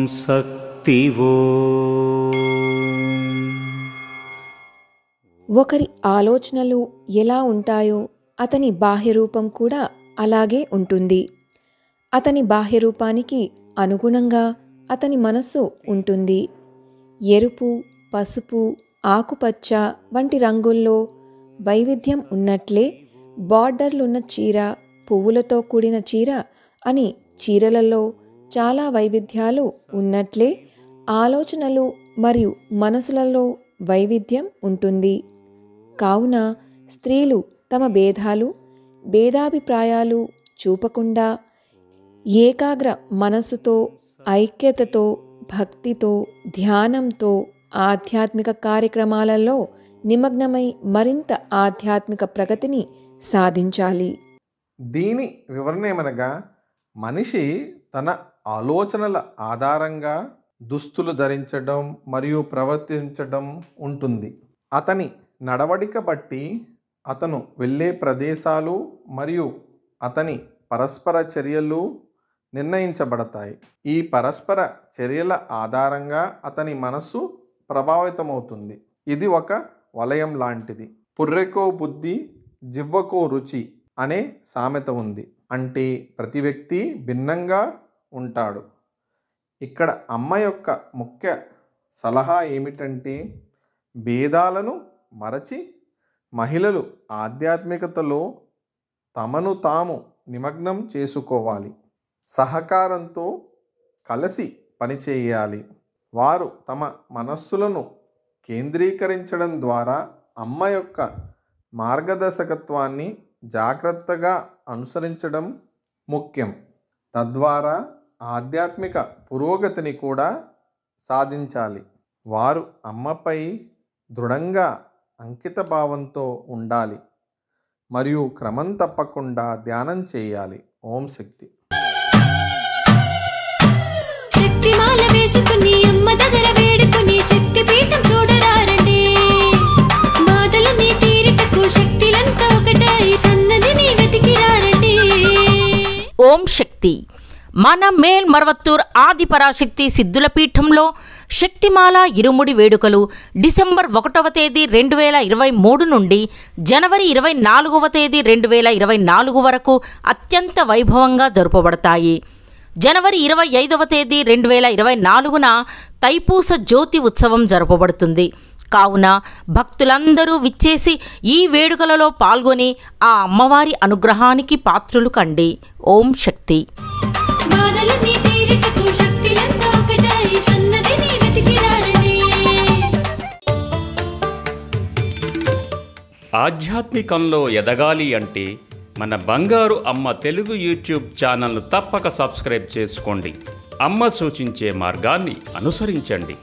శక్తివో. ఒకరి ఆలోచనలు ఎలా ఉంటాయో అతని బాహ్యరూపం కూడా అలాగే ఉంటుంది. అతని బాహ్యరూపానికి అనుగుణంగా అతని మనస్సు ఉంటుంది. ఎరుపు, పసుపు, ఆకుపచ్చ వంటి రంగుల్లో వైవిధ్యం ఉన్నట్లే బార్డర్లున్న చీర, పువ్వులతో కూడిన చీర అని చీరలలో చాలా వైవిధ్యాలు ఉన్నట్లే ఆలోచనలు మరియు మనసులలో వైవిధ్యం ఉంటుంది. కావున స్త్రీలు తమ భేదాభిప్రాయాలు చూపకుండా ఏకాగ్ర మనస్సుతో, ఐక్యతతో, భక్తితో, ధ్యానంతో ఆధ్యాత్మిక కార్యక్రమాలలో నిమగ్నమై మరింత ఆధ్యాత్మిక ప్రగతిని సాధించాలి. దీని వివరణ ఏమనగా, మనిషి తన ఆలోచనల ఆధారంగా దుస్తులు ధరించడం మరియు ప్రవర్తించడం ఉంటుంది. అతని నడవడిక బట్టి అతను వెళ్ళే ప్రదేశాలు మరియు అతని పరస్పర చర్యలు నిర్ణయించబడతాయి. ఈ పరస్పర చర్యల ఆధారంగా అతని మనస్సు ప్రభావితమవుతుంది. ఇది ఒక వలయం లాంటిది. పుర్రెకో బుద్ధి, జివ్వకో రుచి అనే సామెత ఉంది. అంటే ప్రతి వ్యక్తి భిన్నంగా ఉంటాడు. ఇక్కడ అమ్మ యొక్క ముఖ్య సలహా ఏమిటంటే, భేదాలను మరచి మహిళలు ఆధ్యాత్మికతలో తమను తాము నిమగ్నం చేసుకోవాలి. సహకారంతో కలిసి పనిచేయాలి. వారు తమ మనస్సులను కేంద్రీకరించడం ద్వారా అమ్మ యొక్క మార్గదర్శకత్వాన్ని జాగ్రత్తగా అనుసరించడం ముఖ్యం. తద్వారా ఆధ్యాత్మిక పురోగతిని కూడా సాధించాలి. వారు అమ్మపై దృఢంగా అంకిత భావంతో ఉండాలి మరియు క్రమం తప్పకుండా ధ్యానం చేయాలి. ఓం శక్తి. శక్తిమాల వేసుకుని అమ్మ దగ్గర వేడుకుని శక్తి పీఠం చూడరారండి. బాధలని తీరుటకు శక్తిలంతా ఒకటై సన్నదిని వెతికిరారండి. ఓం శక్తి. మన మేల్ మరవత్తూర్ ఆదిపరాశక్తి సిద్ధుల పీఠంలో శక్తిమాల ఇరుముడి వేడుకలు డిసెంబర్ 1వ తేదీ 2023 నుండి జనవరి 24వ తేదీ 2024 వరకు అత్యంత వైభవంగా జరుపబడతాయి. జనవరి 25వ తేదీ 2024న తైపూస జ్యోతి ఉత్సవం జరపబడుతుంది. కావున భక్తులందరూ విచ్చేసి ఈ వేడుకలలో పాల్గొని ఆ అమ్మవారి అనుగ్రహానికి పాత్రులు కండి. ఓం శక్తి. ఆధ్యాత్మికంలో ఎదగాలి అంటే మన బంగారు అమ్మ తెలుగు యూట్యూబ్ ఛానల్ను తప్పక సబ్స్క్రైబ్ చేసుకోండి. అమ్మ సూచించే మార్గాన్ని అనుసరించండి.